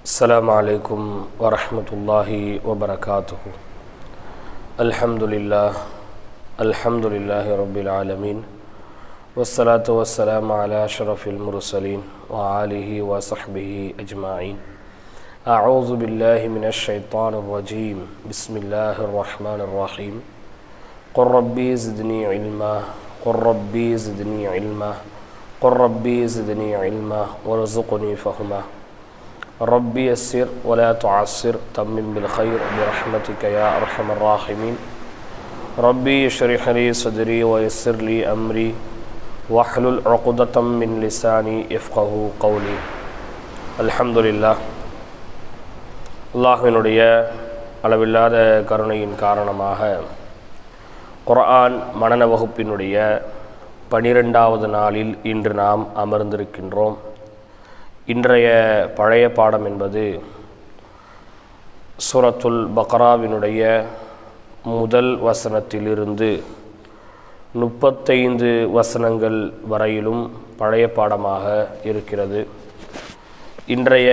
السلام عليكم ورحمة الله وبركاته. الحمد لله رب العالمين، والصلاة والسلام على أشرف المرسلين وآله وصحبه أجمعين. أعوذ بالله من الشيطان الرجيم. بسم الله الرحمن الرحيم. قل ربي زدني علما قل ربي زدني علما قل ربي زدني علما وارزقني فهما. ربي يسر ولا تعسر تمم بالخير برحمتك يا أرحم الراحمين. ربي اشرح لي صدري ويسر لي أمري واحلل عقدة من لساني يفقهوا قولي. الحمد لله. அல்லாஹ்வினுடைய அளவில்லாத கருணையின் காரணமாக குர்ஆன் மனன வகுப்பினுடைய 12வது நாளில் இன்று நாம் அமர்ந்திருக்கின்றோம். இன்றைய பழைய பாடம் என்பது சூரத்துல் பக்ராவினுடைய முதல் வசனத்திலிருந்து 35 வசனங்கள் வரையிலும் பழைய பாடமாக இருக்கிறது. இன்றைய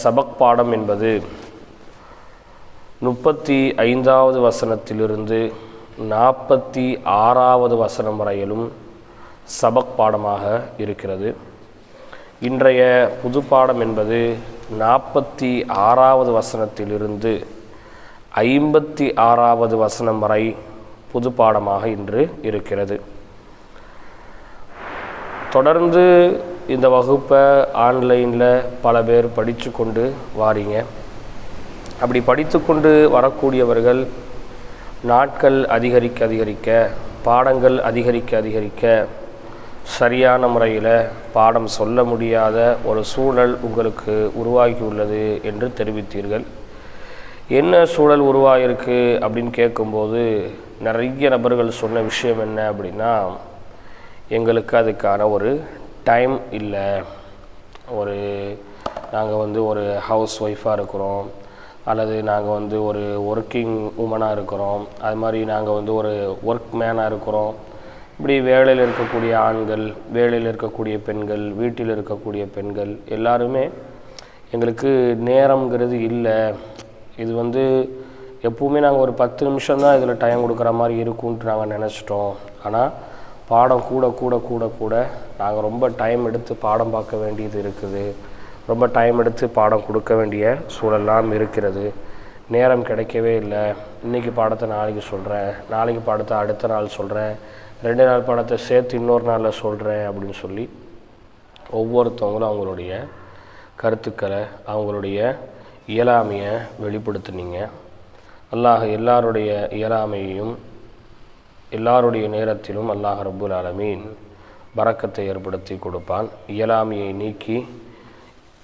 சபக் பாடம் என்பது 35வது வசனத்திலிருந்து 46வது வசனம் வரையிலும் சபக் பாடமாக இருக்கிறது. இன்றைய புது பாடம் என்பது 46வது வசனத்திலிருந்து 56வது வசனம் வரை புது பாடமாக இன்று இருக்கிறது. தொடர்ந்து இந்த வகுப்பை ஆன்லைனில் பல பேர் படித்து கொண்டு வாரீங்க. அப்படி படித்து கொண்டு வரக்கூடியவர்கள் நாட்கள் அதிகரிக்க பாடங்கள் அதிகரிக்க சரியான முறையில் பாடம் சொல்ல முடியாத ஒரு சூழல் உங்களுக்கு உருவாகியுள்ளது என்று தெரிவித்தீர்கள். என்ன சூழல் உருவாகிருக்கு அப்படின்னு கேட்கும்போது நிறைய நபர்கள் சொன்ன விஷயம் என்ன அப்படின்னா, எங்களுக்கு அதுக்கான ஒரு டைம் இல்லை, நாங்கள் ஒரு ஹவுஸ் ஒய்ஃபாக இருக்கிறோம், அல்லது நாங்கள் ஒரு ஒர்க்கிங் உமனாக இருக்கிறோம், அது மாதிரி நாங்கள் ஒரு ஒர்க் மேனாக இருக்கிறோம். இப்படி வேலையில் இருக்கக்கூடிய ஆண்கள், வேலையில் இருக்கக்கூடிய பெண்கள், வீட்டில் இருக்கக்கூடிய பெண்கள் எல்லாருமே எங்களுக்கு நேரம்ங்கிறது இல்லை. இது எப்பவுமே நாங்கள் ஒரு 10 நிமிஷம்தான் இதில் டைம் கொடுக்குற மாதிரி இருக்கும்ன்ட்டு நாங்கள் நினச்சிட்டோம். ஆனால் பாடம் கூட நாங்கள் ரொம்ப டைம் எடுத்து பாடம் பார்க்க வேண்டியது இருக்குது, ரொம்ப டைம் எடுத்து பாடம் கொடுக்க வேண்டிய சூழலாம் இருக்கிறது. நேரம் கிடைக்கவே இல்லை. இன்றைக்கி பாடத்தை நாளைக்கு சொல்கிறேன், நாளைக்கு பாடத்தை அடுத்த நாள் சொல்கிறேன், 2 நாள் பாடத்தை சேர்த்து இன்னொரு நாளில் சொல்கிறேன் அப்படின்னு சொல்லி ஒவ்வொருத்தவங்களும் அவங்களுடைய கருத்துக்களை, அவங்களுடைய இயலாமையை வெளிப்படுத்தினீங்க. அல்லாஹ் எல்லாருடைய இயலாமையையும் எல்லாருடைய நேரத்திலும் அல்லாஹ் ரப்புல் ஆலமீன் பரக்கத்தை ஏற்படுத்தி கொடுப்பான். இயலாமையை நீக்கி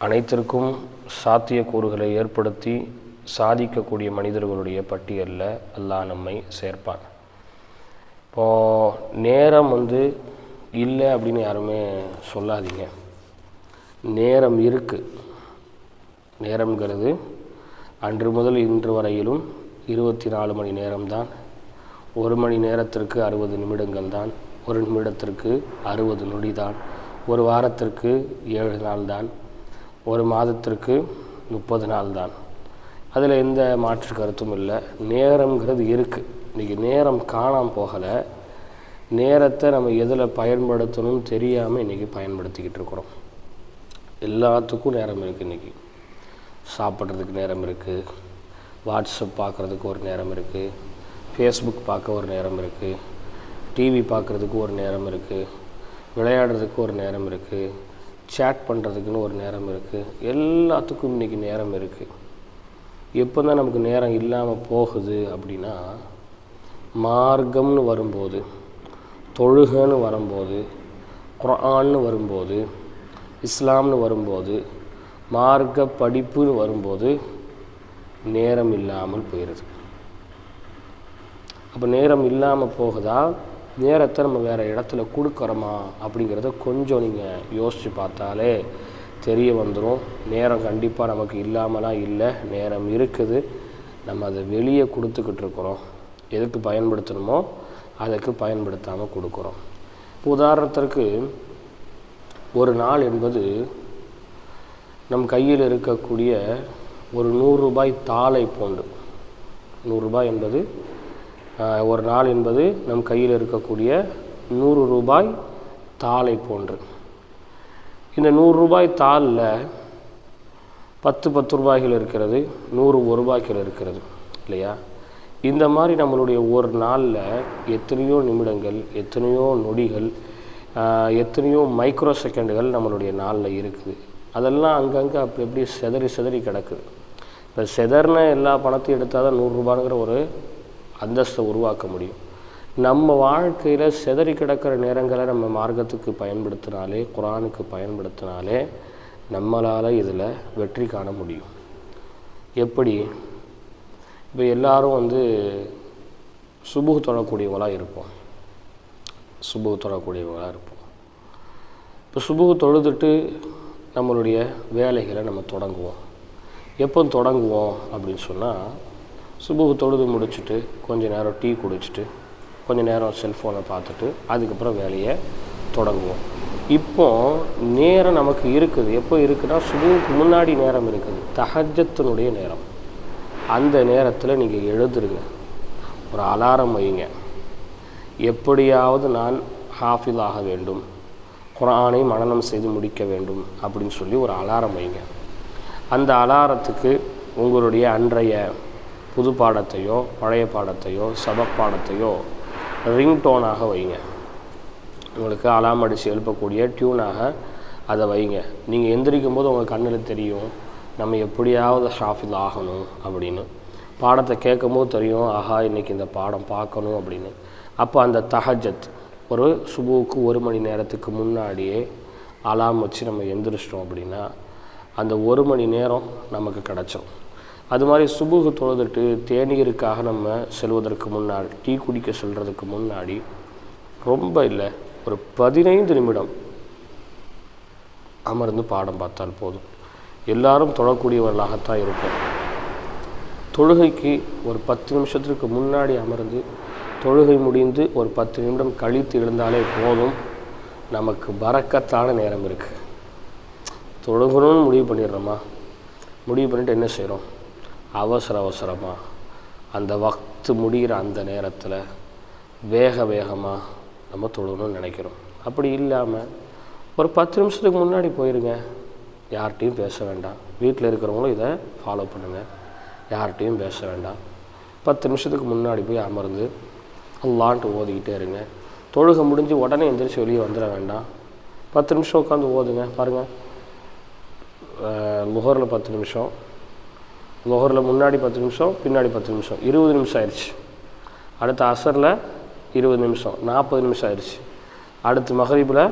அனைத்திற்கும் சாத்தியக்கூறுகளை ஏற்படுத்தி சாதிக்கக்கூடிய மனிதர்களுடைய பட்டியலில் அல்லாஹ் நம்மை சேர்ப்பான். இப்போது நேரம் இல்லை அப்படின்னு யாருமே சொல்லாதீங்க. நேரம் இருக்குது. நேரம்ங்கிறது அன்று முதல் இன்று வரையிலும் 24 மணி நேரம்தான். 1 மணி நேரத்திற்கு 60 நிமிடங்கள் தான். 1 நிமிடத்திற்கு 60 நொடி தான். ஒரு வாரத்திற்கு 7 நாள் தான். ஒரு மாதத்திற்கு 30 நாள் தான். அதில் எந்த மாற்று கருத்தும் இல்லை. நேரம்ங்கிறது இருக்குது. இன்றைக்கி நேரம் காணாமல் போகலை. நேரத்தை நம்ம எதில் பயன்படுத்தணும்னு தெரியாமல் இன்றைக்கி பயன்படுத்திக்கிட்டு இருக்கிறோம். எல்லாத்துக்கும் நேரம் இருக்குது. இன்றைக்கி சாப்பிட்றதுக்கு நேரம் இருக்குது, வாட்ஸ்அப் பார்க்குறதுக்கு ஒரு நேரம் இருக்குது, ஃபேஸ்புக் பார்க்க ஒரு நேரம் இருக்குது, டிவி பார்க்குறதுக்கு ஒரு நேரம் இருக்குது, விளையாடுறதுக்கு ஒரு நேரம் இருக்குது, சேட் பண்ணுறதுக்குன்னு ஒரு நேரம் இருக்குது. எல்லாத்துக்கும் இன்றைக்கி நேரம் இருக்குது. எப்போ தான் நமக்கு நேரம் இல்லாமல் போகுது அப்படின்னா, மார்க்கம்னு வரும்போது, தொழுகன்னு வரும்போது, குர்ஆன்னு வரும்போது, இஸ்லாம்னு வரும்போது, மார்க்க படிப்புன்னு வரும்போது நேரம் இல்லாமல் போயிடுது. அப்போ நேரம் இல்லாமல் போகுதா, நேரத்தை நம்ம வேறு இடத்துல கொடுக்குறோமா அப்படிங்கிறத கொஞ்சம் நீங்கள் யோசித்து பார்த்தாலே தெரிய வந்துடும். நேரம் கண்டிப்பாக நமக்கு இல்லாமலாம் இல்லை, நேரம் இருக்குது. நம்ம அதை வெளியே கொடுத்துக்கிட்டு இருக்கிறோம். எதுக்கு பயன்படுத்தணுமோ அதுக்கு பயன்படுத்தாமல் கொடுக்குறோம். உதாரணத்திற்கு ஒரு நாள் என்பது நம் கையில் இருக்கக்கூடிய ஒரு 100 ரூபாய் தாளை போன்று. 100 ரூபாய் என்பது ஒரு நாள் என்பது நம் கையில் இருக்கக்கூடிய 100 ரூபாய் தாளை போன்று. இந்த 100 ரூபாய் தாளில் 10 ரூபாய்கள் இருக்கிறது, 100 1 ரூபாய்கள் இருக்கிறது இல்லையா? இந்த மாதிரி நம்மளுடைய ஒரு நாளில் எத்தனையோ நிமிடங்கள், எத்தனையோ நொடிகள், எத்தனையோ மைக்ரோ செகண்டுகள் நம்மளுடைய நாளில் இருக்குது. அதெல்லாம் அங்கங்கே அப்படி எப்படி சிதறி கிடக்குது. இப்போ சிதறின எல்லா பணத்தையும் எடுத்தால் தான் 100 ரூபாங்கிற ஒரு அந்தஸ்தை உருவாக்க முடியும். நம்ம வாழ்க்கையில் சிதறி கிடக்கிற நேரங்களை நம்ம மார்க்கத்துக்கு பயன்படுத்தினாலே, குர்ஆனுக்கு பயன்படுத்தினாலே நம்மளால் இதில் வெற்றி காண முடியும். எப்படி? இப்போ எல்லோரும் சுபுஹ் தொழக்கூடியவங்களாக இருப்போம். இப்போ சுபுஹ் தொழுதுட்டு நம்மளுடைய வேலைகளை நம்ம தொடங்குவோம். எப்போ தொடங்குவோம் அப்படின்னு சொன்னால், சுபுஹ் தொழுது முடிச்சுட்டு கொஞ்சம் நேரம் டீ குடிச்சிட்டு கொஞ்சம் நேரம் செல்ஃபோனை பார்த்துட்டு அதுக்கப்புறம் வேலையை தொடங்குவோம். இப்போ நேரம் நமக்கு இருக்குது. எப்போ இருக்குன்னா, சுபுஹுக்கு முன்னாடி நேரம் இருக்குது, தஹஜ்ஜத்தினுடைய நேரம். அந்த நேரத்தில் நீங்கள் எழுதுருங்க, ஒரு அலாரம் வைங்க. எப்படியாவது நான் ஹாஃபில் ஆக வேண்டும், குர்ஆனை மனனம் செய்து முடிக்க வேண்டும் அப்படின்னு சொல்லி ஒரு அலாரம் வைங்க. அந்த அலாரத்துக்கு உங்களுடைய அன்றைய புது பாடத்தையோ பழைய பாடத்தையோ சபக் பாடத்தையோ ரிங்டோனாக வைங்க. உங்களுக்கு அலாம் அடித்து எழுப்பக்கூடிய டியூனாக அதை வைங்க. நீங்கள் எந்திரிக்கும் போது உங்கள் கண்ணில் தெரியும், நம்ம எப்படியாவது ஹாஃபில் ஆகணும் அப்படின்னு. பாடத்தை கேட்கும் போது தெரியும், ஆஹா இன்றைக்கி இந்த பாடம் பார்க்கணும் அப்படின்னு. அப்போ அந்த தஹஜ்ஜத் ஒரு சுபுவுக்கு 1 மணி நேரத்துக்கு முன்னாடியே அலாம் வச்சு நம்ம எந்திரிச்சிட்டோம் அப்படின்னா அந்த 1 மணி நேரம் நமக்கு கிடச்சோம். அது மாதிரி சுபுஹ் தொழுதுட்டு தேநீருக்காக நம்ம செல்வதற்கு முன்னாடி, டீ குடிக்க செல்வதற்கு முன்னாடி ரொம்ப இல்லை ஒரு 15 நிமிடம் அமர்ந்து பாடம் பார்த்தால் போதும். எல்லாரும் தொழக்கூடியவர்களாகத்தான் இருக்கும். தொழுகைக்கு ஒரு 10 நிமிஷத்துக்கு முன்னாடி அமர்ந்து தொழுகை முடிந்து ஒரு 10 நிமிடம் கழித்து எழுந்தாலே போதும், நமக்கு பரக்கத்தான நேரம் இருக்குது. தொழுகணும்னு முடிவு பண்ணிடுறோமா, முடிவு பண்ணிவிட்டு என்ன செய்கிறோம், அவசரமாக அந்த வக்து முடிகிற அந்த நேரத்தில் வேகமாக நம்ம தொழுகணும்னு நினைக்கிறோம். அப்படி இல்லாமல் ஒரு 10 நிமிஷத்துக்கு முன்னாடி போயிருங்க, யார்கிட்டையும் பேச வேண்டாம். வீட்டில் இருக்கிறவங்களும் இதை ஃபாலோ பண்ணுங்கள், யார்கிட்டையும் பேச வேண்டாம். 10 நிமிஷத்துக்கு முன்னாடி போய் அமர்ந்து அல்லான்ட்டு ஓதிக்கிட்டே இருங்க. தொழுகை முடிஞ்சு உடனே எந்திரிச்சு வெளியே வந்துட வேண்டாம். 10 நிமிஷம் உட்காந்து ஓதுங்க. பாருங்கள், லுஹரில் 10 நிமிஷம், லுஹரில் முன்னாடி 10 நிமிஷம், பின்னாடி 10 நிமிஷம், 20 நிமிஷம் ஆயிடுச்சு. அடுத்து அசரில் 20 நிமிஷம், 40 நிமிஷம் ஆயிடுச்சு. அடுத்து மகரிபில்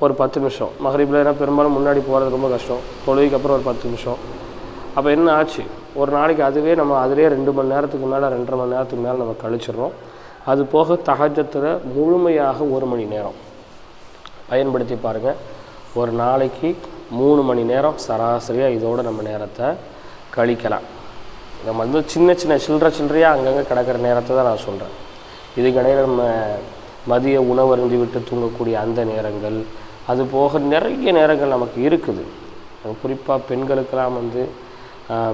ஒரு 10 நிமிஷம். மகரிபில் ஏன்னா பெரும்பாலும் முன்னாடி போகிறது ரொம்ப கஷ்டம், தொழுகைக்கு அப்புறம் ஒரு 10 நிமிஷம். அப்போ என்ன ஆச்சு, ஒரு நாளைக்கு அதுவே நம்ம அதிலே 2 மணி நேரத்துக்கு மேலே 2.5 மணி நேரத்துக்கு மேலே நம்ம கழிச்சிடுறோம். அது போக தஹஜ்ஜத்தில் முழுமையாக 1 மணி நேரம் பயன்படுத்தி பாருங்கள். ஒரு நாளைக்கு 3 மணி நேரம் சராசரியாக இதோடு நம்ம நேரத்தை கழிக்கலாம். நம்ம சின்ன சில்லறையாக அங்கங்கே கிடக்கிற நேரத்தை தான் நான் சொல்கிறேன். இதுக்கிடையில் நம்ம மதிய உணவருந்தி விட்டு தூங்கக்கூடிய அந்த நேரங்கள், அது போக நிறைய நேரங்கள் நமக்கு இருக்குது. குறிப்பாக பெண்களுக்கெல்லாம்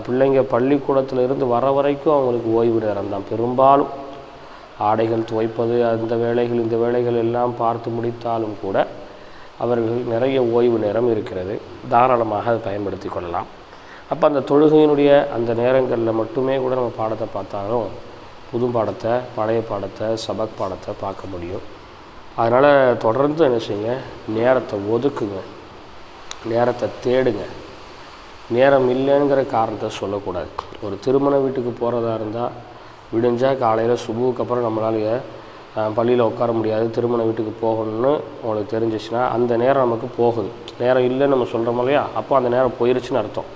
பிள்ளைங்க பள்ளிக்கூடத்தில் இருந்து வர வரைக்கும் அவங்களுக்கு ஓய்வு நேரம் தான். பெரும்பாலும் ஆடைகள் துவைப்பது, அந்த வேலைகள் இந்த வேலைகள் எல்லாம் பார்த்து முடித்தாலும் கூட அவர்கள் நிறைய ஓய்வு நேரம் இருக்கிறது. தாராளமாக அதை பயன்படுத்தி கொள்ளலாம். அப்போ அந்த தொழுகையினுடைய அந்த நேரங்களில் மட்டுமே கூட நம்ம பாடத்தை பார்த்தாலும் புது பாடத்தை, பழைய பாடத்தை, சபக் பாடத்தை பார்க்க முடியும். அதனால் தொடர்ந்து என்ன செய்யுங்க, நேரத்தை ஒதுக்குங்க, நேரத்தை தேடுங்க. நேரம் இல்லைங்கிற காரணத்தை சொல்லக்கூடாது. ஒரு திருமண வீட்டுக்கு போகிறதா இருந்தால் விடிஞ்சால் காலையில் சுபுவுக்கு அப்புறம் நம்மளால் பள்ளியில் உட்கார முடியாது, திருமண வீட்டுக்கு போகணும்னு உங்களுக்கு தெரிஞ்சிச்சுன்னா அந்த நேரம் நமக்கு போகுது. நேரம் இல்லைன்னு நம்ம சொல்கிறோம் இல்லையா, அப்போ அந்த நேரம் போயிடுச்சுன்னு அர்த்தம்.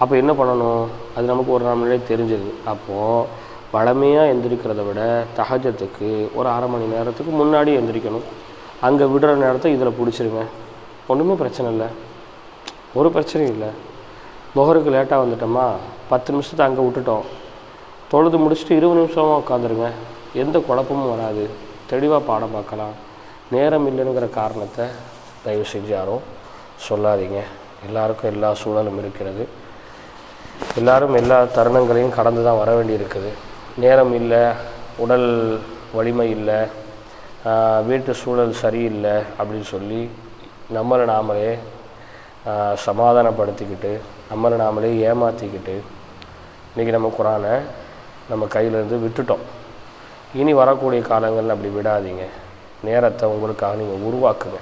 அப்போ என்ன பண்ணணும், அது நமக்கு ஒரு நாள் முன்னாடியே தெரிஞ்சிது. அப்போது வழமையாக எந்திரிக்கிறத விட தஹஜ்ஜத்துக்கு ஒரு 1/2 மணி நேரத்துக்கு முன்னாடி எந்திரிக்கணும். அங்கே விடுற நேரத்தை இதில் பிடிச்சிருங்க, ஒன்றுமே பிரச்சனை இல்லை, ஒரு பிரச்சனையும் இல்லை. லுஹருக்கு லேட்டாக வந்துட்டோமா, 10 நிமிஷத்தை அங்கே விட்டுட்டோம், தொழுது முடிச்சுட்டு 20 நிமிஷமாக உட்காந்துருங்க, எந்த குழப்பமும் வராது, தெளிவாக பாடம் பார்க்கலாம். நேரம் இல்லைங்கிற காரணத்தை தயவு செஞ்சு யாரும் சொல்லாதீங்க. எல்லாருக்கும் எல்லா சூழலும் இருக்கிறது. எல்லாரும் எல்லா தருணங்களையும் கடந்து தான் வர வேண்டி இருக்குது. நேரம் இல்லை, உடல் வலிமை இல்லை, வீட்டு சூழல் சரியில்லை அப்படின்னு சொல்லி நம்மளை நாமளே சமாதானப்படுத்திக்கிட்டு நம்மளை நாமளே ஏமாற்றிக்கிட்டு இன்றைக்கி நம்ம குரானை நம்ம கையிலேருந்து விட்டுட்டோம். இனி வரக்கூடிய காலங்களில் அப்படி விடாதீங்க. நேரத்தை உங்களுக்காக நீங்கள் உருவாக்குங்க.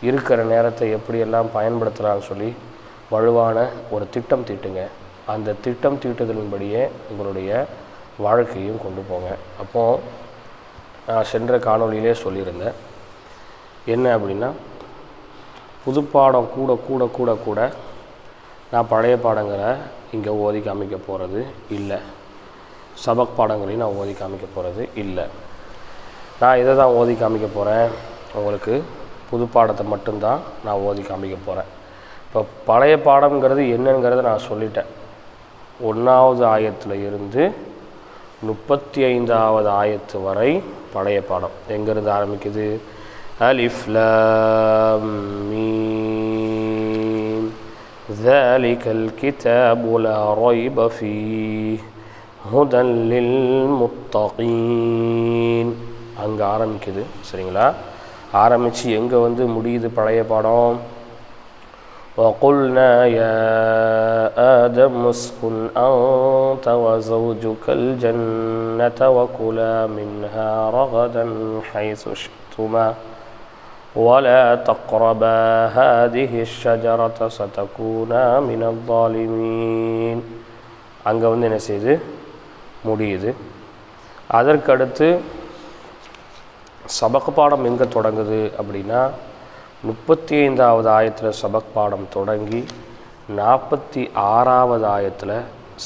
இருக்கிற நேரத்தை எப்படியெல்லாம் பயன்படுத்தலாம்னு சொல்லி வலுவான ஒரு திட்டம் தீட்டுங்க. அந்த திட்டம் தீட்டுதலின்படியே உங்களுடைய வாழ்க்கையும் கொண்டு போங்க. அப்போது நான் சென்ற காணொளியிலே சொல்லியிருந்தேன் என்ன அப்படின்னா, புதுப்பாடம் கூட கூட கூட கூட நான் பழைய பாடங்களை இங்கே ஓதி காமிக்க போகிறது இல்லை. சபக் பாடங்களையும் நான் ஓதி காமிக்க போகிறது இல்லை. நான் இதை தான் ஓதி காமிக்க போகிறேன். உங்களுக்கு புது பாடத்தை மட்டும்தான் நான் ஓதி காமிக்க போகிறேன். இப்போ பழைய பாடம்ங்கிறது என்னங்கிறத நான் சொல்லிட்டேன். 1வது ஆயத்தில் இருந்து 35வது ஆயத்து வரை பழைய பாடம். எங்கேருந்து ஆரம்பிக்குது? அலிஃப் லாம் மீம் ذَلِكَல் கிதாபு லா ரைப ஃபீஹி ஹுதல் லில் முத்தகீன். அங்கே ஆரம்பிக்குது. சரிங்களா? ஆரம்பித்து எங்கே வந்து முடியுது பழைய பாடம்? وَقُلْنَا يَا آدَمُ اسْكُنْ أَنْتَ وَزَوْجُكَ الْجَنَّةَ وَكُلَا مِنْهَا رَغَدًا حَيْثُ شِئْتُمَا وَلَا تَقْرَبَا هَذِهِ الشَّجَرَةَ فَتَكُونَا مِنَ الظَّالِمِينَ. அங்கே வந்து என்ன செய்யுது? முடியுது. அதற்கடுத்து சபக் பாடம் எங்கே தொடங்குது அப்படின்னா, 35வது ஆயத்தில் சபக் பாடம் தொடங்கி 46வது ஆயத்தில்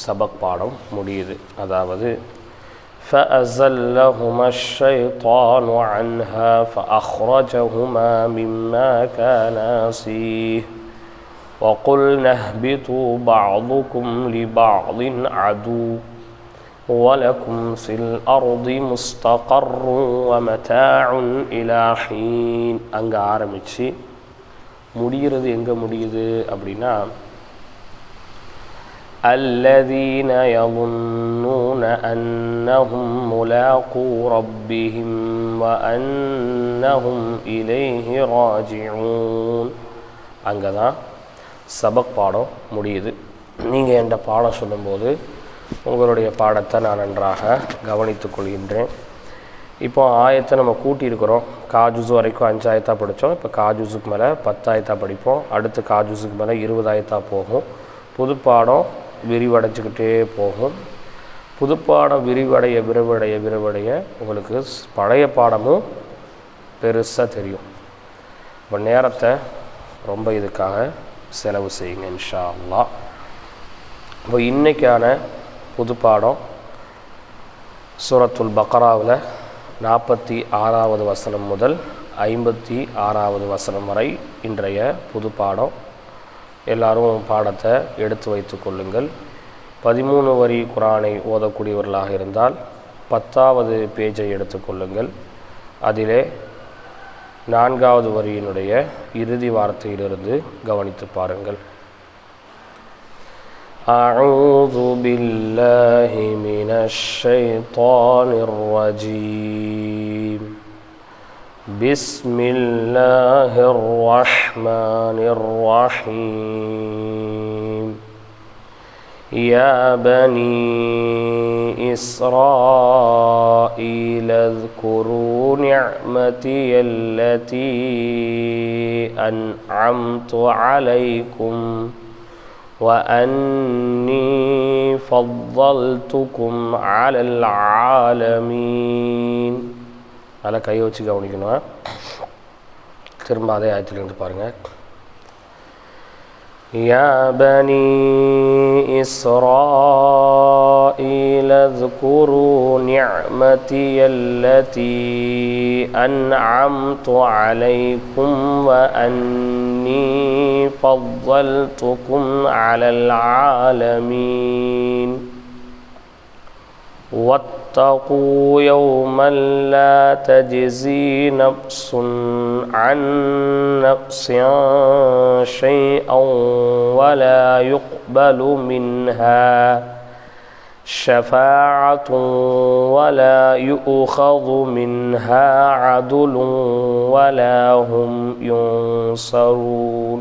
சபக் பாடம் முடியுது. அதாவது فَأَزَلَّهُمَا الشَّيْطَانُ عَنْهَا فَأَخْرَجَهُمَا مِمَّا كَانَا فِيهِ وَقُلْنَا اهْبِطُوا بَعْضُكُمْ لِبَعْضٍ عَدُوٌّ وَلَكُمْ فِي الْأَرْضِ مُسْتَقَرٌّ وَمَتَاعٌ إِلَى حِينٍ. அங்கே ஆரம்பித்து முடிகிறது எங்கே முடியுது அப்படின்னா, الَّذِينَ يَظُنُّونَ أَنَّهُمْ مُلَاقُو رَبِّهِمْ وَأَنَّهُمْ إِلَيْهِ راجعون. அங்கே தான் சபக் பாடம் முடியுது. நீங்கள் என்கிட்ட பாடம் சொல்லும்போது உங்களுடைய பாடத்தை நான் நன்றாக கவனித்து கொள்கின்றேன். இப்போ ஆயத்தை நம்ம கூட்டியிருக்கிறோம். காஜூஸ் வரைக்கும் 5 ஆயத்தா படித்தோம். இப்போ காஜூஸுக்கு மேலே 10 ஆயத்தா படிப்போம். அடுத்து காஜூஸுக்கு மேலே 20 ஆயத்தா போகும். புதுப்பாடம் விரிவடைஞ்சிக்கிட்டே போகும். புதுப்பாடம் விரிவடைய விரிவடைய விரிவடைய உங்களுக்கு பழைய பாடமும் பெருசாக தெரியும். இப்போ நேரத்தை ரொம்ப இதுக்காக செலவு செய்யுங்க இன்ஷா அல்லாஹ். இப்போ இன்றைக்கான புதுப்பாடம் சூரத்துல் பக்ராவில் 46வது வசனம் முதல் 56வது வசனம் வரை இன்றைய புதுப்பாடம். எல்லாரும் பாடத்தை எடுத்து வைத்து கொள்ளுங்கள். 13 வரி குரானை ஓதக்கூடியவர்களாக இருந்தால் 10வது பேஜை எடுத்துக்கொள்ளுங்கள். அதிலே 4வது வரியினுடைய இறுதி வார்த்தையிலிருந்து கவனித்து பாருங்கள். أعوذ بالله من الشيطان الرجيم بسم الله الرحمن الرحيم يا بني إسرائيل اذكروا نعمتي التي أنعمت عليكم وأني فضلتكم على العالمين. நல்லா கையை வச்சு கவனிக்கணும். திரும்ப அதே ஆயத்திலிருந்து பாருங்கள். يا بني إسرائيل اذكروا نعمتي التي أنعمت عليكم وأني فضلتكم على العالمين واتقوا يوما لا تجزي نفس عن نفس شيئا ولا يقبل منها شفاعة ولا يؤخذ منها عدل ولا هم ينصرون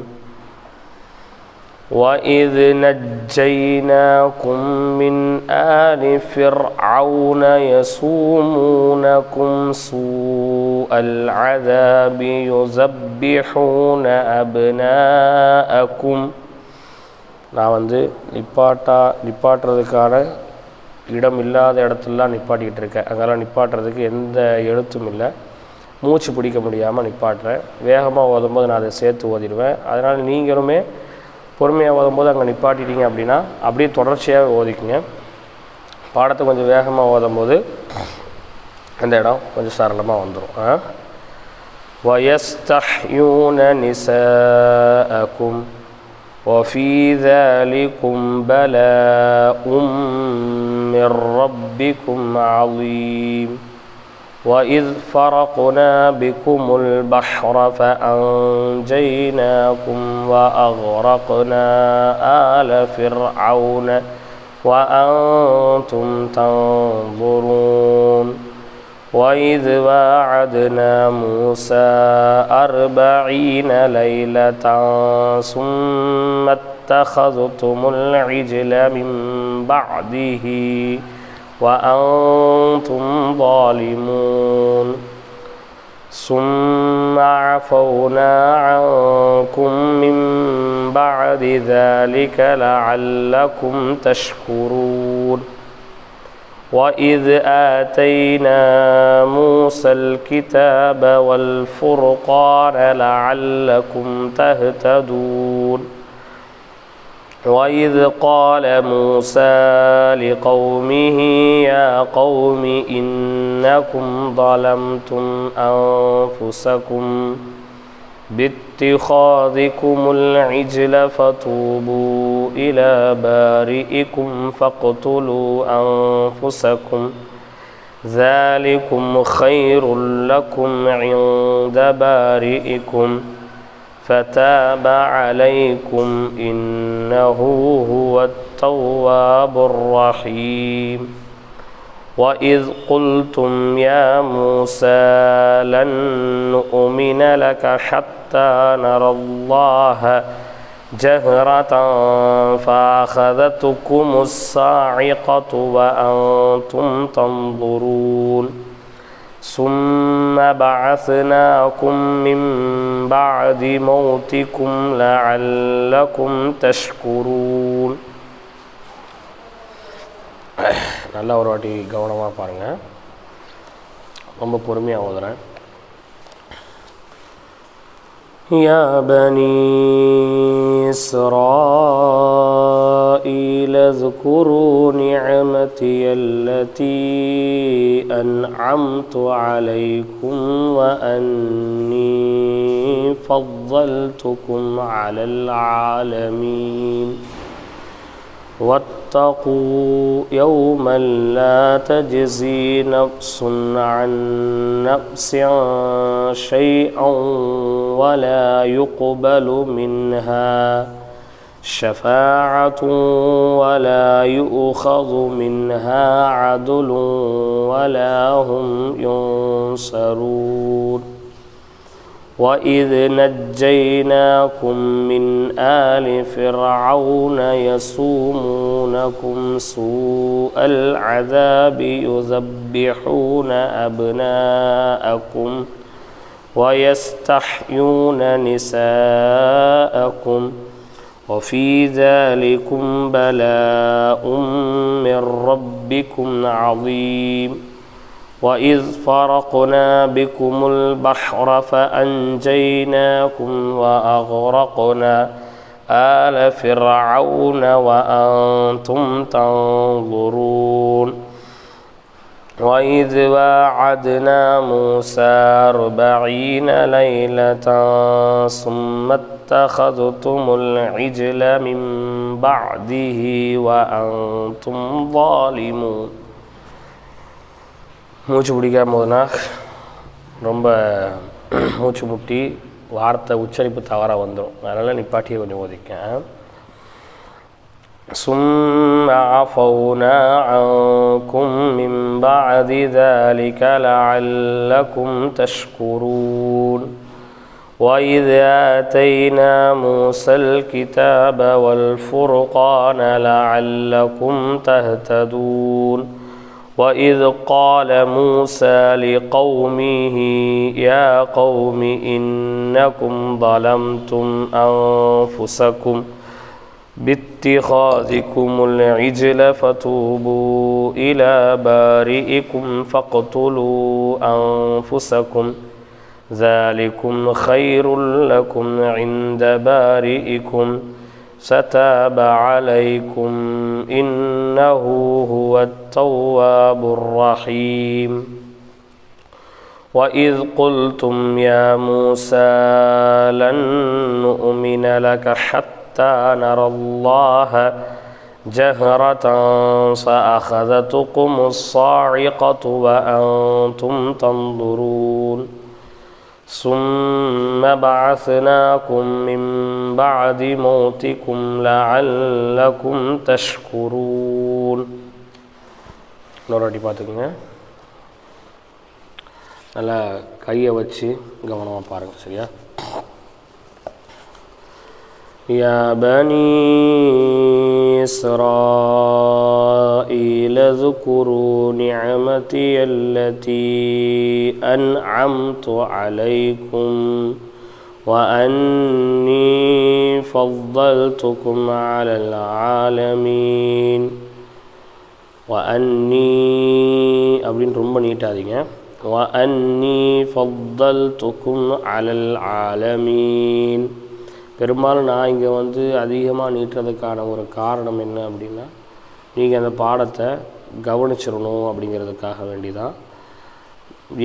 وإذ نجيناكم من آل فرعون يسومونكم سوء العذاب يذبحون أبناءكم. நான் நிப்பாட்டுறதுக்கான இடம் இல்லாத இடத்துலலாம் நிப்பாட்டிக்கிட்டு இருக்கேன். அங்கெல்லாம் நிப்பாட்டுறதுக்கு எந்த எழுத்தும் இல்லை. மூச்சு பிடிக்க முடியாமல் நிப்பாட்டுறேன். வேகமாக ஓதும்போது நான் அதை சேர்த்து ஓதிடுவேன். அதனால் நீங்களுமே பொறுமையாக ஓதும்போது அங்கே நிப்பாட்டிட்டீங்க அப்படின்னா அப்படியே தொடர்ச்சியாக ஓதிக்குங்க. பாடத்தை கொஞ்சம் வேகமாக ஓதும்போது அந்த இடம் கொஞ்சம் சரளமாக வந்துடும். وَيَسْتَحْيُونَ نِسَاءَكُمْ وَفِي ذَلِكُمْ بَلَاءٌ مِّن رَّبِّكُمْ عَظِيمٌ وَإِذْ فَرَقْنَا بِكُمُ الْبَحْرَ فَأَنجَيْنَاكُمْ وَأَغْرَقْنَا آلَ فِرْعَوْنَ وَأَنتُمْ تَنظُرُونَ وَإِذْ وَاعَدْنَا مُوسَى 40 لَيْلَةً ثُمَّ اتَّخَذْتُمُ الْعِجْلَ مِن بَعْدِهِ وأنتم ظالمون ثم عفونا عنكم من بعد ذلك لعلكم تشكرون وإذ آتينا موسى الكتاب والفرقان لعلكم تهتدون وإذ قال موسى لقومه يا قوم إنكم ظلمتم أنفسكم باتخاذكم العجل فتوبوا إلى بارئكم فاقتلوا أنفسكم ذلكم خير لكم عند بارئكم فتاب عليكم إنه هو التواب الرحيم وإذ قلتم يا موسى لن نؤمن لك حتى نرى الله جهرة فأخذتكم الصاعقة وأنتم تنظرون ثم بعثناكم من بعد موتكم لعلكم تشكرون. நல்லா ஒரு வாட்டி கவனமாக பாருங்கள். ரொம்ப பொறுமையாக ஓதுறேன். يا بني إسرائيل اذكروا نعمتي التي أنعمت عليكم وأني فضلتكم على العالمين واتقوا يوما لا تجزي نفس عن نفس شيئا ولا يقبل منها شفاعة ولا يؤخذ منها عدل ولا هم ينصرون وإذ نجيناكم من آل فرعون يسومونكم سوء العذاب يذبحون أبناءكم ويستحيون نساءكم وفي ذلكم بلاء من ربكم عظيم وإذ فرقنا بكم البحر فأنجيناكم وأغرقنا آل فرعون وأنتم تنظرون وإذ واعدنا موسى 40 ليلة ثم اتخذتم العجل من بعده وأنتم ظالمون மூச்சு பிடிக்காம போதுனா ரொம்ப மூச்சு முட்டி வார்த்தை உச்சரிப்பு தவறாக வந்துடும். அதனால் நிப்பாட்டியை கொஞ்சம் ஒதுக்கேன். ثم عفونا عنكم من بعد ذلك لعلكم تشكرون وإذ آتينا موسى الكتاب والفرقان لعلكم تهتدون وإذ قال موسى لقومه يا قوم إنكم ظلمتم أنفسكم باتخاذكم العجل فتوبوا إلى بارئكم فاقتلوا أنفسكم ذلكم خير لكم عند بارئكم فتاب عليكم إنه هو التواب الرحيم وإذ قلتم يا موسى لن نؤمن لك حتى نرى الله جهرة فأخذتكم الصاعقة وأنتم تنظرون ثم بعثناكم من بعد موتكم لعلكم تشكرون. இன்னொரு பார்த்துக்குங்க. நல்லா கையை வச்சு கவனமாக பாருங்கள். சரியா? يا بني إسرائيل اذكروا نعمتي التي أنعمت عليكم وأني فضلتكم على العالمين. وأني அப்படின்னு ரொம்ப நீட்டாதீங்க. وأني فضلتكم على العالمين. பெரும்பாலும் நான் இங்கே அதிகமாக நீட்டுறதுக்கான ஒரு காரணம் என்ன அப்படின்னா, நீங்கள் அந்த பாடத்தை கவனிச்சிடணும் அப்படிங்கிறதுக்காக வேண்டி தான்.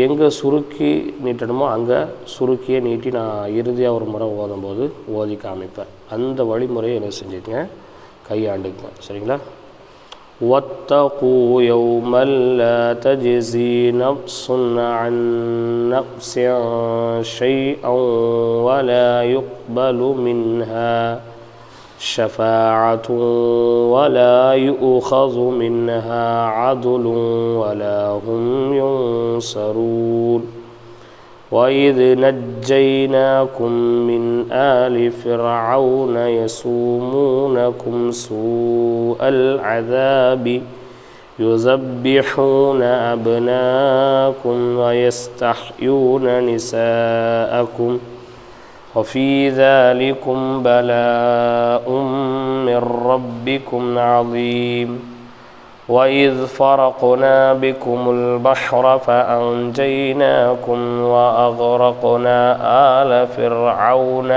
எங்கே சுருக்கி நீட்டணுமோ அங்கே சுருக்கியே நீட்டி நான் இறுதியாக ஒரு முறை ஓதும்போது ஓதி காமிப்பேன். அந்த வழிமுறையை என்ன செஞ்சுக்கங்க, கையாண்டுக்குங்க. சரிங்களா? واتقوا يوما لا تجزي نفس عن نفس شيئا ولا يقبل منها شفاعة ولا يؤخذ منها عدل ولا هم ينصرون وإذ نجيناكم من آل فرعون يسومونكم سوء العذاب يذبحون أبناءكم ويستحيون نساءكم وفي ذلكم بلاء من ربكم عظيم وإذ فرقنا بكم البحر فأنجيناكم وأغرقنا آل فرعون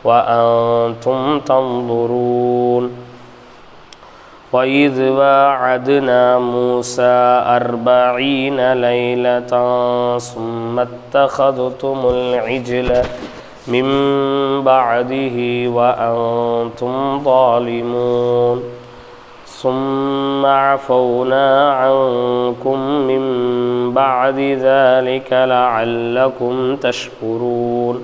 وأنتم تنظرون وإذ واعدنا موسى 40 ليلة ثم اتخذتم العجل من بعده وأنتم ظالمون ثم عفونا عنكم من بعد ذلك لعلكم تشكرون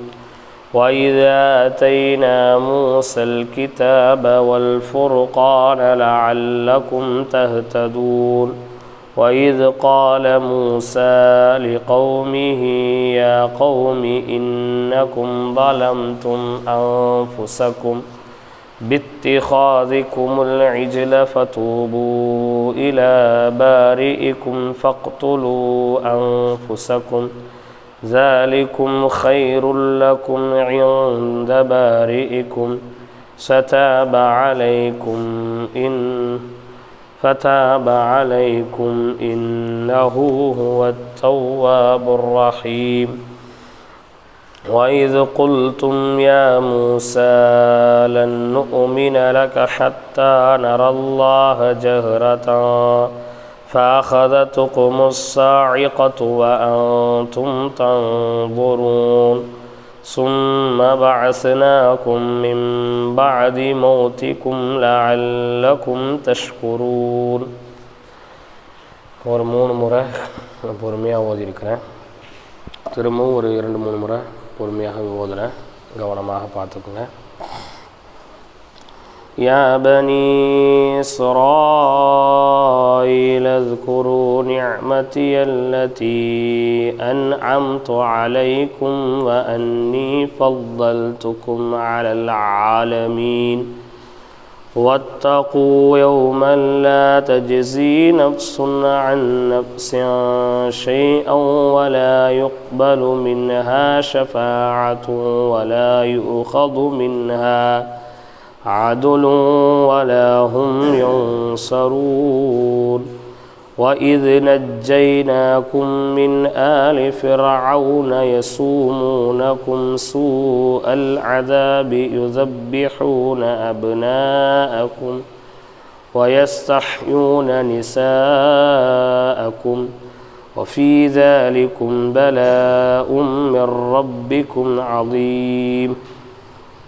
وإذا آتينا موسى الكتاب والفرقان لعلكم تهتدون وإذ قال موسى لقومه يا قوم إنكم ظلمتم أنفسكم باتخاذكم العجل فتوبوا إلى بارئكم فاقتلوا أنفسكم ذلكم خير لكم عند بارئكم فتاب عليكم إنه هو التواب الرحيم وإذ قلتم يا موسى لن نؤمن لك حتى نرى الله جهرة فأخذتكم الصاعقة وأنتم تنظرون ثم بعثناكم من بعد موتكم لعلكم تشكرون. ஒரு 3 முறை பொறுமையாக ஓதியிருக்கிறேன். திரும்பவும் ஒரு 2-3 முறை பொறுமையாக ஓதுறேன். கவனமாக பார்த்துக்குங்க. يا بني إسرائيل اذكروا نعمتي التي أنعمت عليكم وأني فضلتكم على العالمين واتقوا يوما لا تجزي نفس عن نفس شيئا ولا يقبل منها شفاعة ولا يؤخذ منها عدل ولا هم ينصرون وإذ نجيناكم من آل فرعون يسومونكم سوء العذاب يذبحون أبناءكم ويستحيون نساءكم وفي ذلكم بلاء من ربكم عظيم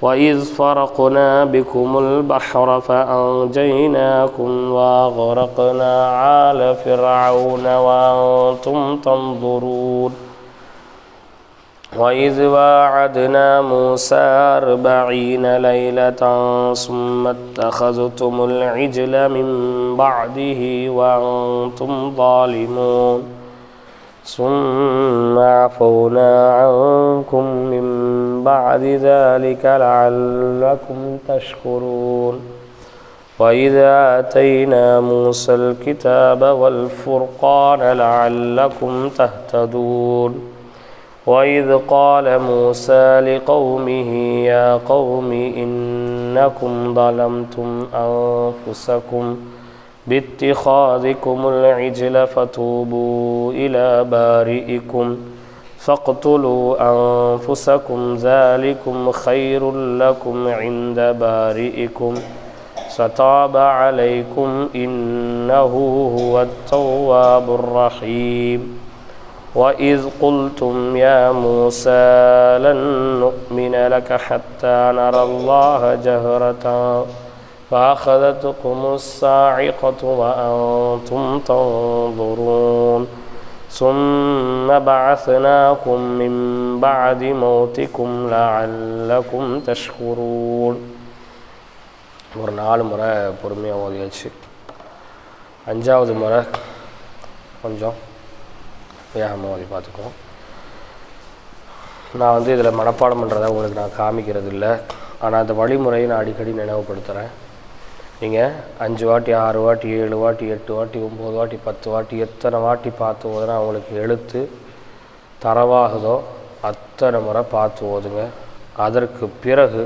وإذ فرقنا بكم البحر فأنجيناكم وأغرقنا آل فرعون وأنتم تنظرون وإذ واعدنا موسى 40 ليلة ثم اتخذتم العجل من بعده وأنتم ظالمون ثم عفونا عنكم من بعد ذلك لعلكم تشكرون وإذا آتينا موسى الكتاب والفرقان لعلكم تهتدون وإذ قال موسى لقومه يا قوم إنكم ظلمتم أنفسكم باتخاذكم العجل فتوبوا إلى بارئكم فاقتلوا أنفسكم ذلكم خير لكم عند بارئكم فتاب عليكم إنه هو التواب الرحيم وإذ قلتم يا موسى لن نؤمن لك حتى نرى الله جهرة فأخذتكم الصاعقة وأنتم تنظرون ثم بعثناكم من بعد موتكم لعلكم تشكرون. ஒரு 4 முறை பொறுமையாக ஓதியாச்சு. 5வது முறை கொஞ்சம் வேகமாக ஓதி பார்த்துக்குவோம். நான் இதில் மனப்பாடம் பண்ணுறதை உங்களுக்கு நான் காமிக்கிறது இல்லை. ஆனால் அந்த வழிமுறையை நான் அடிக்கடி நினைவுபடுத்துகிறேன். நீங்கள் 5 வாட்டி 6 வாட்டி 7 வாட்டி 8 வாட்டி 9 வாட்டி 10 வாட்டி எத்தனை வாட்டி பார்த்து ஓதுனா அவங்களுக்கு எழுத்து தரவாகுதோ அத்தனை முறை பார்த்து ஓதுங்க. அதற்கு பிறகு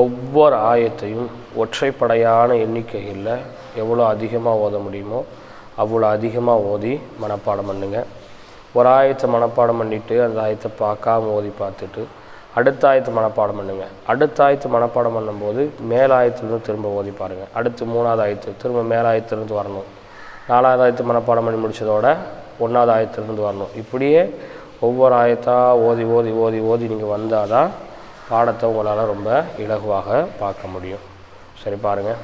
ஒவ்வொரு ஆயத்தையும் ஒற்றைப்படையான எண்ணிக்கையில் எவ்வளோ அதிகமாக ஓத முடியுமோ அவ்வளோ அதிகமாக ஓதி மனப்பாடம் பண்ணுங்க. ஒரு ஆயத்தை மனப்பாடம் பண்ணிவிட்டு அந்த ஆயத்தை பார்க்காம ஓதி பார்த்துட்டு அடுத்த ஆயத்து மனப்பாடம் பண்ணுங்கள். அடுத்த ஆயத்து மனப்பாடம் பண்ணும்போது மேலாயத்துலேருந்து திரும்ப ஓதி பாருங்கள். அடுத்து 3வது ஆயத்து திரும்ப மேலாயத்துலேருந்து வரணும். 4வது ஆயத்து மனப்பாடம் பண்ணி முடித்ததோட 1வது ஆயத்துலேருந்து வரணும். இப்படியே ஒவ்வொரு ஆயத்தாக ஓதி ஓதி ஓதி ஓதி நீங்கள் வந்தால் தான் பாடத்தை உங்களால் ரொம்ப இலகுவாக பார்க்க முடியும். சரி பாருங்கள்.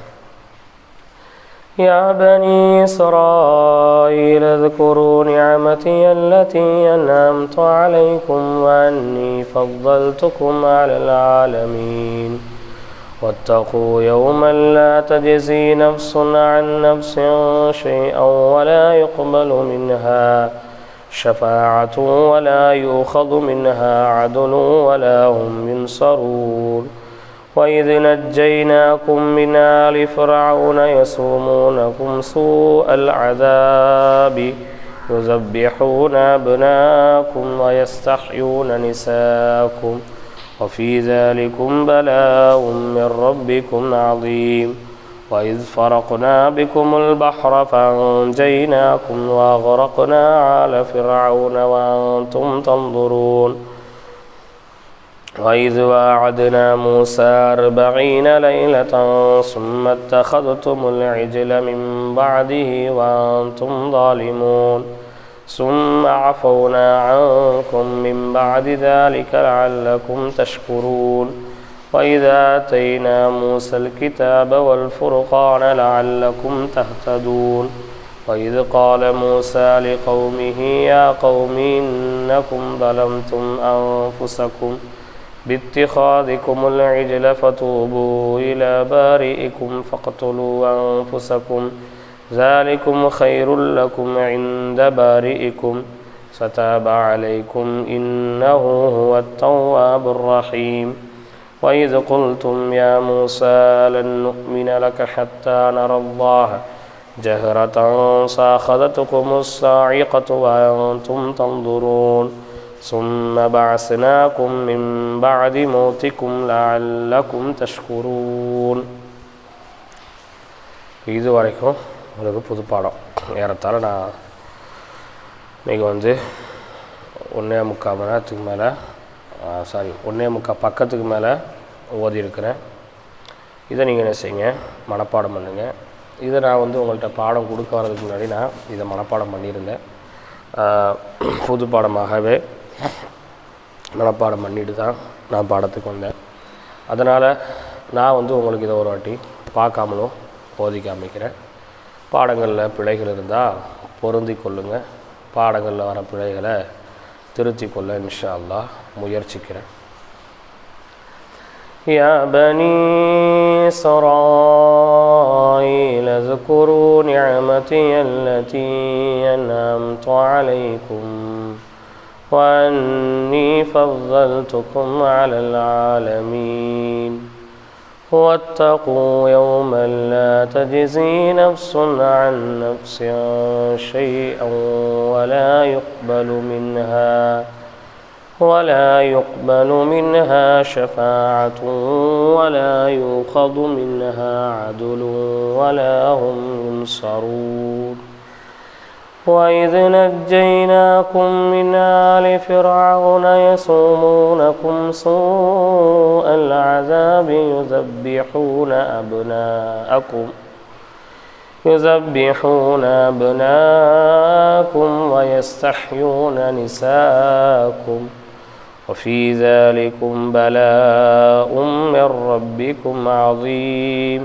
يا بني إسرائيل اذكروا نعمتي التي أنعمت عليكم وأني فضلتكم على العالمين واتقوا يوما لا تجزي نفس عن نفس شيئا ولا يقبل منها شفاعة ولا يؤخذ منها عدل ولا هم ينصرون وإذ نجيناكم من آل فرعون يسومونكم سوء العذاب يذبحون أبناءكم ويستحيون نساءكم وفي ذلكم بلاء من ربكم عظيم وإذ فرقنا بكم البحر فأنجيناكم وأغرقنا آل فرعون وأنتم تنظرون وإذ واعدنا موسى 40 ليلة ثم اتخذتم العجل من بعده وأنتم ظالمون ثم عفونا عنكم من بعد ذلك لعلكم تشكرون وإذا آتينا موسى الكتاب والفرقان لعلكم تهتدون وإذ قال موسى لقومه يا قوم إنكم ظلمتم أنفسكم باتخاذكم العجل فتوبوا إلى بارئكم فاقتلوا أنفسكم ذلكم خير لكم عند بارئكم فتاب عليكم إنه هو التواب الرحيم وإذ قلتم يا موسى لن نؤمن لك حتى نرى الله جهرة فأخذتكم الصاعقة وأنتم تنظرون ثم بعثناكم من بعد موتكم لعلكم تشكرون. இது வரைக்கும் உங்களுக்கு புது பாடம் ஏறத்தாழ நான் இன்றைக்கி 1.25 மணி நேரத்துக்கு மேலே 1.25 பக்கத்துக்கு மேலே ஓதியிருக்கிறேன். இதை நீங்கள் என்ன செய்யுங்க, மனப்பாடம் பண்ணுங்கள். இதை நான் உங்கள்கிட்ட பாடம் கொடுக்க வரதுக்கு முன்னாடி நான் இதை மனப்பாடம் பண்ணியிருந்தேன். புது பாடமாகவே மனப்பாடம் பண்ணிட்டு தான் நான் பாடத்துக்கு வந்தேன். அதனால் நான் உங்களுக்கு இதை ஒரு வாட்டி பார்க்காமலும் ஓதி காமிக்கிறேன். பாடங்களில் பிழைகள் இருந்தால் பொருந்தி கொள்ளுங்கள். பாடங்களில் வர பிழைகளை திருத்தி கொள்ள இன்ஷா அல்லாஹ் முயற்சிக்கிறேன். يا بني إسرائيل اذكروا نعمتي التي أنعمت عليكم وأني فضلتكم على العالمين واتقوا يوما لا تجزي نفس عن نفس شيئا ولا يقبل منها شفاعة ولا يؤخذ منها عدل ولا هم ينصرون. وإذ نجيناكم من آل فرعون يسومونكم سوء العذاب يذبحون أبناءكم ويستحيون نساءكم وفي ذلكم بلاء من ربكم عظيم.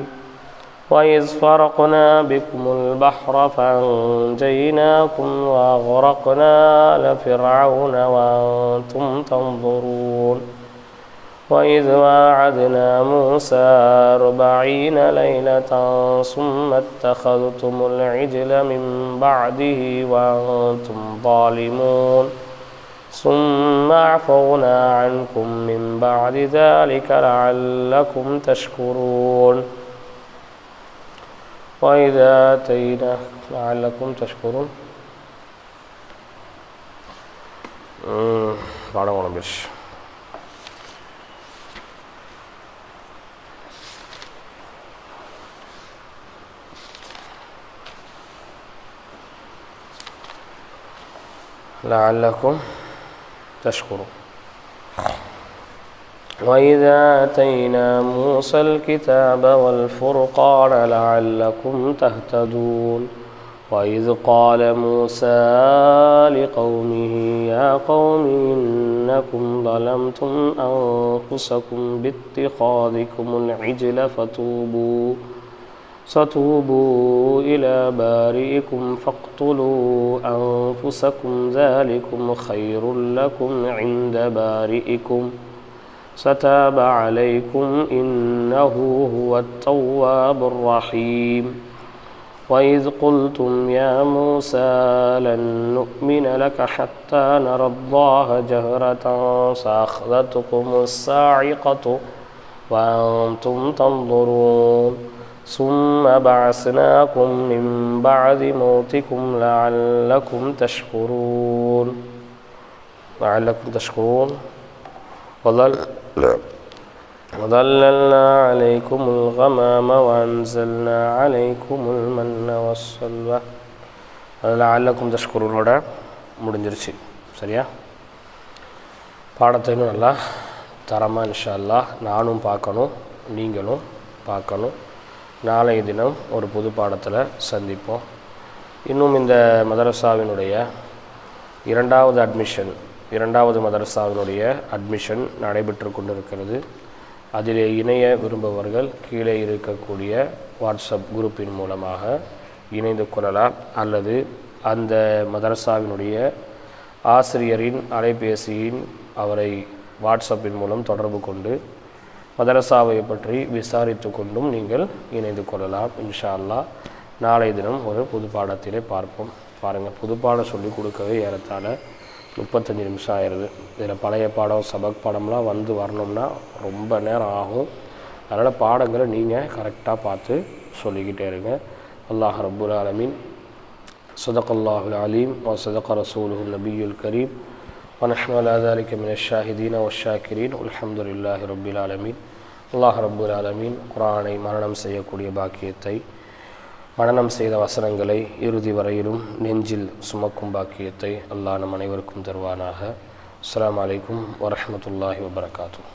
وإذ فرقنا بكم البحر فأنجيناكم وأغرقنا آل فرعون وأنتم تنظرون. وإذ واعدنا موسى 40 ليلة ثم اتخذتم العجل من بعده وأنتم ظالمون ثم عفونا عنكم من بعد ذلك لعلكم تشكرون. وإذا آتينا لعلكم تشكرون. لعلكم تشكرون. وإذا آتينا موسى الكتاب والفرقان لعلكم تهتدون. وإذ قال موسى لقومه يا قوم إنكم ظلمتم أنفسكم باتخاذكم العجل فتوبوا إلى بارئكم فاقتلوا أنفسكم ذلكم خير لكم عند بارئكم فتاب عليكم إنه هو التواب الرحيم. وإذ قلتم يا موسى لن نؤمن لك حتى نرى الله جهرة فأخذتكم الصاعقة وأنتم تنظرون ثم بعثناكم من بعد موتكم لعلكم تشكرون. وظللنا عليكم الغمام وأنزلنا عليكم المن والسلوى. لعلكم تشكرون முடிஞ்சிருச்சு. சரியா? பாடத்தை இன்னும் நல்லா தரமாக இன்ஷா அல்லாஹ் நானும் பார்க்கணும், நீங்களும் பார்க்கணும். நாளைய தினம் ஒரு புது பாடத்தில் சந்திப்போம். இன்னும் இந்த மதரசாவினுடைய இரண்டாவது மதரசாவினுடைய அட்மிஷன் நடைபெற்று கொண்டிருக்கிறது. அதிலே இணைய விரும்புபவர்கள் கீழே இருக்கக்கூடிய வாட்ஸ்அப் குரூப்பின் மூலமாக இணைந்து கொள்ளலாம், அல்லது அந்த மதரசாவினுடைய ஆசிரியரின் அலைபேசியின் அவரை வாட்ஸ்அப்பின் மூலம் தொடர்பு கொண்டு மதரசாவை பற்றி விசாரித்து கொண்டும் நீங்கள் இணைந்து கொள்ளலாம். இன்ஷா அல்லாஹ் நாளை தினம் ஒரு புது பாடத்திலே பார்ப்போம். பாருங்கள், புது பாடம் சொல்லி கொடுக்கவே ஏறத்தாழ 35 நிமிஷம் ஆயிடுது. இதில் பழைய பாடம் சபக் பாடம்லாம் வரணும்னா ரொம்ப நேரம் ஆகும். அதனால் பாடங்களை நீங்கள் கரெக்டாக பார்த்து சொல்லிக்கிட்டே இருங்க. அல்லாஹ் ரப்புல் ஆலமீன் ஸதகல்லாஹுல் அலீம் வ ஸதக ரசூலுஹுன் நபியுல் கரீம் வ நஹ்னு அலா ஸாலிக மினஷ் ஷாஹிதீன வஷ்ஷாக்கிரீன் அல்ஹம்துலில்லாஹி ரப்பில் ஆலமீன். அல்லாஹ் ரப்புல் ஆலமீன் குர்ஆனை மனனம் செய்யக்கூடிய பாக்கியத்தை, மனனம் செய்த வசனங்களை இறுதி வரையிலும் நெஞ்சில் சுமக்கும் பாக்கியத்தை அல்லாஹ் நம் அனைவருக்கும் தருவானாக. அஸ்ஸலாமு அலைக்கும் வரஹ்மத்துல்லாஹி வபரகாத்துஹு.